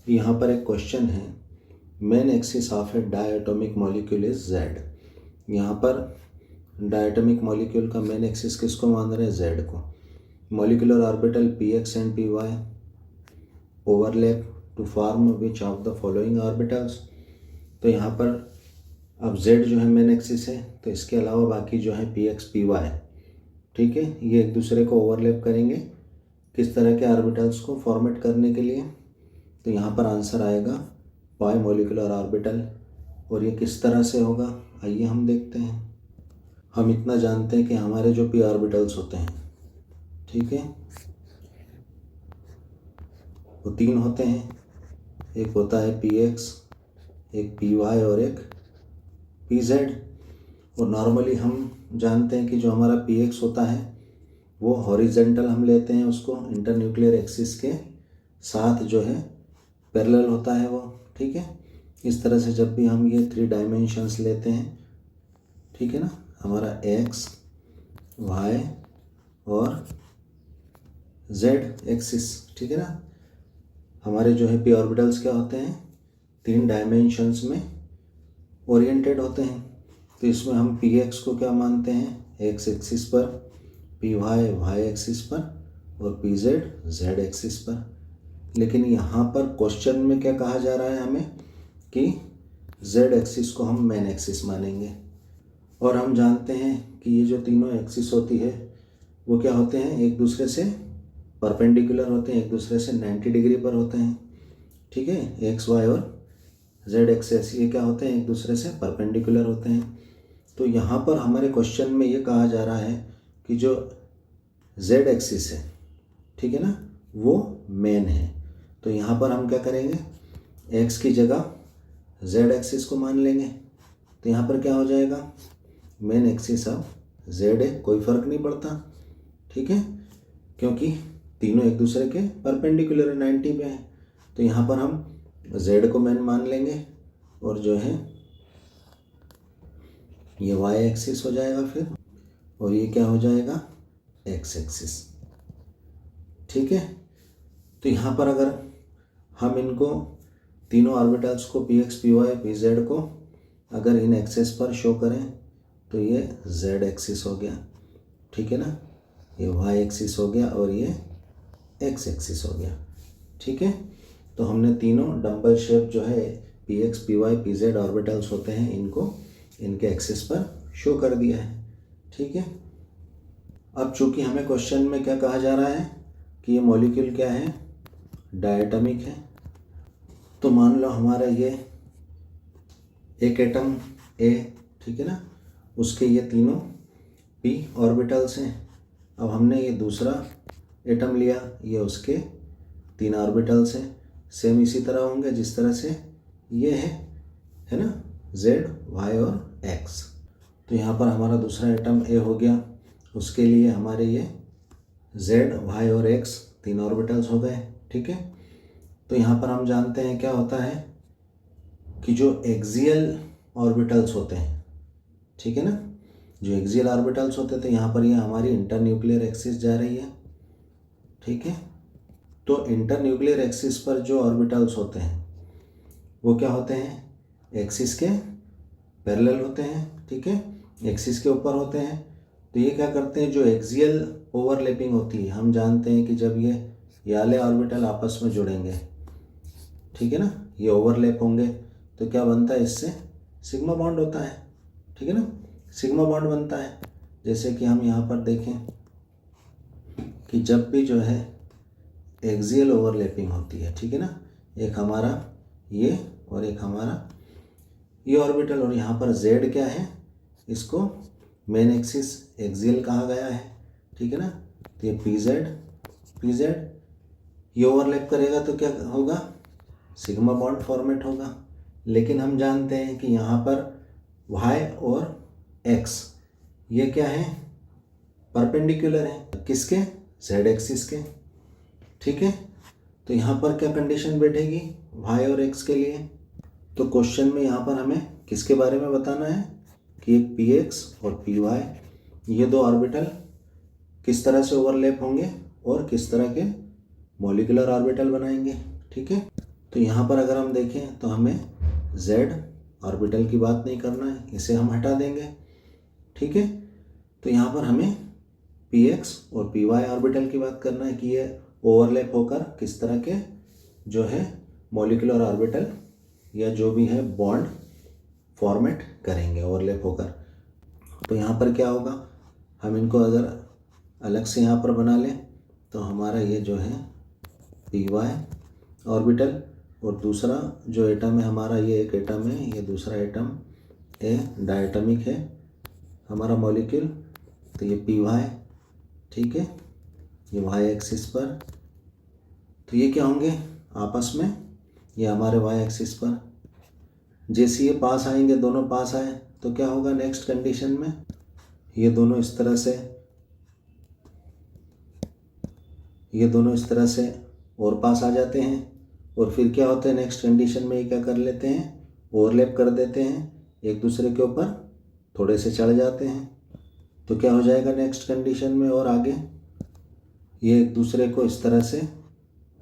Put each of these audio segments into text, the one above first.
यहाँ पर एक क्वेश्चन है, main axis of a diatomic molecule is z. यहाँ पर डायटोमिक मॉलिक्यूल का मेन एक्सिस किसको मान रहे हैं? जेड को। Molecular orbital p x and p y overlap to form which of the following orbitals. तो यहाँ पर अब जेड जो है मेन एक्सिस है, तो इसके अलावा बाकी जो है पी एक्स पी वाई, ठीक है, ये एक दूसरे को ओवरलैप करेंगे किस तरह के ऑर्बिटल्स को फॉर्मेट करने के लिए। तो यहाँ पर आंसर आएगा पाई मॉलिक्यूलर ऑर्बिटल। और ये किस तरह से होगा, आइए हम देखते हैं। हम इतना जानते हैं कि हमारे जो पी ऑर्बिटल्स होते हैं, ठीक है, वो तीन होते हैं। एक होता है पी एक्स, एक पी वाई और एक पी जेड। और नॉर्मली हम जानते हैं कि जो हमारा पी एक्स होता है वो हॉरिजेंटल हम लेते हैं, उसको इंटरन्यूक्लियर एक्सिस के साथ जो है पैरेलल होता है वो, ठीक है। इस तरह से जब भी हम ये 3 डायमेंशंस लेते हैं, ठीक है ना, हमारा एक्स वाई और जेड एक्सिस, ठीक है ना, हमारे जो है पी ऑर्बिटल्स क्या होते हैं? 3 डायमेंशंस में ओरिएंटेड होते हैं। तो इसमें हम पी एक्स को क्या मानते हैं? एक्स एक्सिस पर, पी वाई वाई एक्सिस पर और पी जेड जेड एक्सिस पर। लेकिन यहाँ पर क्वेश्चन में क्या कहा जा रहा है हमें कि जेड एक्सिस को हम मेन एक्सिस मानेंगे। और हम जानते हैं कि ये जो तीनों एक्सिस होती है वो क्या होते हैं? एक दूसरे से परपेंडिकुलर होते हैं, एक दूसरे से 90 डिग्री पर होते हैं, ठीक है। एक्स वाई और जेड एक्सिस ये क्या होते हैं? एक दूसरे से परपेंडिकुलर होते हैं। तो यहाँ पर हमारे क्वेश्चन में ये कहा जा रहा है कि जो जेड एक्सिस है, ठीक है ना, वो मेन है। तो यहाँ पर हम क्या करेंगे? एक्स की जगह जेड एक्सिस को मान लेंगे। तो यहाँ पर क्या हो जाएगा? मेन एक्सिस अब जेड है, कोई फ़र्क नहीं पड़ता, ठीक है, क्योंकि तीनों एक दूसरे के परपेंडिकुलर 90 पे हैं। तो यहाँ पर हम जेड को मेन मान लेंगे और जो है ये वाई एक्सिस हो जाएगा फिर, और ये क्या हो जाएगा? एक्स एक्सिस, ठीक है। तो यहाँ पर अगर हम इनको तीनों ऑर्बिटल्स को p x p y p z को अगर इन एक्सिस पर शो करें तो ये जेड एक्सिस हो गया, ठीक है ना, ये वाई एक्सिस हो गया और ये एक्स एक्सिस हो गया, ठीक है। तो हमने तीनों डंबल शेप जो है p x p y p z orbitals होते हैं, इनको इनके एक्सिस पर शो कर दिया है, ठीक है। अब चूंकि हमें क्वेश्चन में क्या कहा जा रहा है कि ये मॉलिक्यूल क्या है? डायटोमिक है। तो मान लो हमारा ये एक एटम ए, ठीक है ना, उसके ये तीनों पी ऑर्बिटल्स हैं। अब हमने ये दूसरा एटम लिया, ये उसके 3 ऑर्बिटल्स हैं। सेम इसी तरह होंगे जिस तरह से ये है ना, जेड वाई और एक्स। तो यहाँ पर हमारा दूसरा एटम ए हो गया, उसके लिए हमारे ये जेड वाई और एक्स 3 ऑर्बिटल्स हो गए, ठीक है। तो यहाँ पर हम जानते हैं क्या होता है कि जो एक्सियल ऑर्बिटल्स होते हैं, ठीक है ना, जो एक्सियल ऑर्बिटल्स होते हैं, तो यहाँ पर ये हमारी इंटरन्यूक्लियर एक्सिस जा रही है, ठीक है। तो इंटरन्यूक्लियर एक्सिस पर जो ऑर्बिटल्स होते हैं वो क्या होते हैं? एक्सिस के पैरेलल होते हैं, ठीक है, एक्सिस के ऊपर होते हैं। तो ये क्या करते हैं? जो एक्सियल ओवरलैपिंग होती है, हम जानते हैं कि जब ये वाले ऑर्बिटल आपस में जुड़ेंगे, ठीक है ना, ये ओवरलैप होंगे, तो क्या बनता है? इससे सिग्मा बॉन्ड होता है, ठीक है ना, सिग्मा बॉन्ड बनता है। जैसे कि हम यहाँ पर देखें कि जब भी जो है एक्सियल ओवरलैपिंग होती है, ठीक है ना, एक हमारा ये और एक हमारा ये ऑर्बिटल, और यहाँ पर जेड क्या है? इसको मेन एक्सिस एक्सियल कहा गया है, ठीक है ना। तो ये पी जेड ये ओवरलैप करेगा तो क्या होगा? सिग्मा बॉन्ड फॉर्मेट होगा। लेकिन हम जानते हैं कि यहाँ पर वाई और एक्स ये क्या है? परपेंडिकुलर है, किसके? जेड एक्सिस के, ठीक है। तो यहाँ पर क्या कंडीशन बैठेगी वाई और एक्स के लिए? तो क्वेश्चन में यहाँ पर हमें किसके बारे में बताना है कि एक पी एक्स और पी वाई ये 2 ऑर्बिटल किस तरह से ओवरलैप होंगे और किस तरह के मॉलिक्यूलर ऑर्बिटल बनाएंगे, ठीक है। तो यहाँ पर अगर हम देखें तो हमें z ऑर्बिटल की बात नहीं करना है, इसे हम हटा देंगे। ठीक है, तो यहाँ पर हमें px और py ऑर्बिटल की बात करना है कि ये ओवरलैप होकर किस तरह के जो है मॉलिक्यूलर ऑर्बिटल या जो भी है बॉन्ड फॉर्मेट करेंगे ओवरलैप होकर। तो यहाँ पर क्या होगा, हम इनको अगर अलग से यहाँ पर बना लें तो हमारा ये जो है py ऑर्बिटल और दूसरा जो एटम है हमारा, ये एक एटम है, ये दूसरा एटम ए डायटमिक है हमारा मॉलिक्यूल, तो ये py, ठीक है, ये y एक्सिस पर। तो ये क्या होंगे आपस में, ये हमारे y एक्सिस पर। जैसे ये पास आएंगे, दोनों पास आए तो क्या होगा नेक्स्ट कंडीशन में, ये दोनों इस तरह से, ये दोनों इस तरह से और पास आ जाते हैं। और फिर क्या होता है नेक्स्ट कंडीशन में, ये क्या कर लेते हैं, ओवरलैप कर देते हैं एक दूसरे के ऊपर, थोड़े से चढ़ जाते हैं। तो क्या हो जाएगा नेक्स्ट कंडीशन में, और आगे ये एक दूसरे को इस तरह से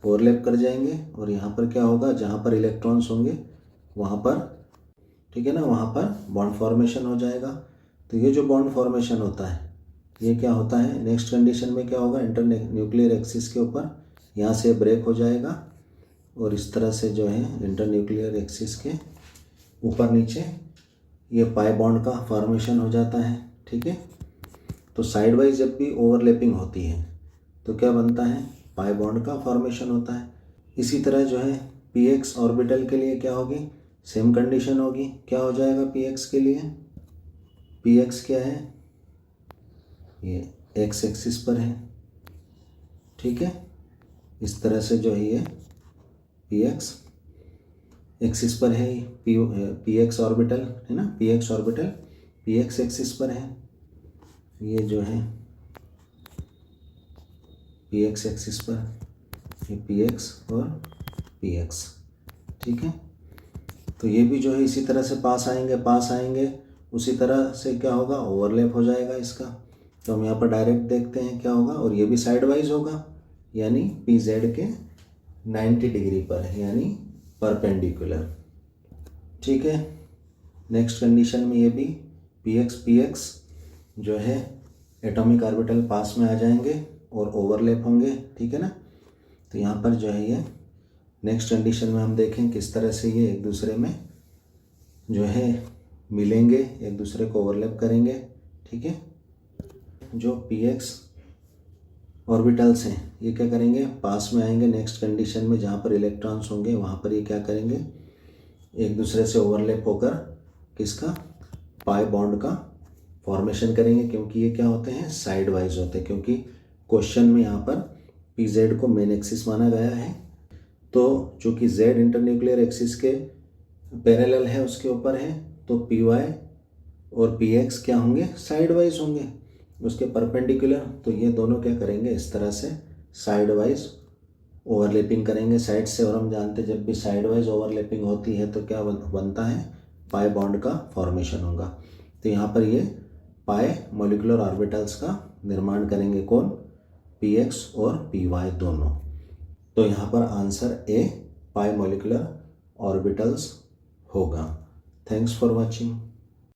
ओवरलैप कर जाएंगे। और यहाँ पर क्या होगा, जहाँ पर इलेक्ट्रॉन्स होंगे वहाँ पर, ठीक है ना, वहाँ पर बॉन्ड फॉर्मेशन हो जाएगा। तो ये जो बॉन्ड फॉर्मेशन होता है ये क्या होता है नेक्स्ट कंडीशन में, क्या होगा इंटर न्यूक्लियर एक्सिस के ऊपर, यहाँ से ब्रेक हो जाएगा और इस तरह से जो है इंटर न्यूक्लियर एक्सिस के ऊपर नीचे ये पाई बॉन्ड का फॉर्मेशन हो जाता है। ठीक है, तो साइड वाइज जब भी ओवरलैपिंग होती है तो क्या बनता है, पाई बॉन्ड का फॉर्मेशन होता है। इसी तरह जो है px ऑर्बिटल के लिए क्या होगी, सेम कंडीशन होगी। क्या हो जाएगा px के लिए, px क्या है, ये x एक्सिस पर है। ठीक है, इस तरह से जो है ये px एक्सिस पर है, px ऑर्बिटल है ना, px ऑर्बिटल px एक्सिस पर है। ये जो है px एक्सिस पर, ये px और px। ठीक है, तो ये भी जो है इसी तरह से पास आएंगे, उसी तरह से क्या होगा ओवरलैप हो जाएगा इसका। तो हम यहाँ पर डायरेक्ट देखते हैं क्या होगा, और ये भी साइड वाइज होगा, यानी pz के 90 डिग्री पर, यानी परपेंडिकुलर। ठीक है, नेक्स्ट कंडीशन में ये भी px जो है एटॉमिक ऑर्बिटल पास में आ जाएंगे और ओवरलैप होंगे। ठीक है ना, तो यहाँ पर जो है ये नेक्स्ट कंडीशन में हम देखें किस तरह से ये एक दूसरे में जो है मिलेंगे, एक दूसरे को ओवरलैप करेंगे। ठीक है, जो px ऑर्बिटल्स हैं ये क्या करेंगे, पास में आएंगे नेक्स्ट कंडीशन में, जहाँ पर इलेक्ट्रॉन्स होंगे वहाँ पर ये क्या करेंगे, एक दूसरे से ओवरलैप होकर किसका, पाई बॉन्ड का फॉर्मेशन करेंगे। क्योंकि ये क्या होते हैं साइड वाइज होते हैं, क्योंकि क्वेश्चन में यहाँ पर pz को मेन एक्सिस माना गया है। तो चूँकि z इंटरन्यूक्लियर एक्सिस के पैरेलल है, उसके ऊपर है, तो py और px क्या होंगे, साइड वाइज होंगे उसके परपेंडिकुलर। तो ये दोनों क्या करेंगे, इस तरह से साइड वाइज ओवरलैपिंग करेंगे साइड से। और हम जानते हैं जब भी साइड वाइज ओवरलैपिंग होती है तो क्या बनता है, पाई बॉन्ड का फॉर्मेशन होगा। तो यहाँ पर ये पाई मॉलिक्यूलर ऑर्बिटल्स का निर्माण करेंगे, कौन, px और py दोनों। तो यहाँ पर answer A pi molecular orbitals होगा। Thanks for watching.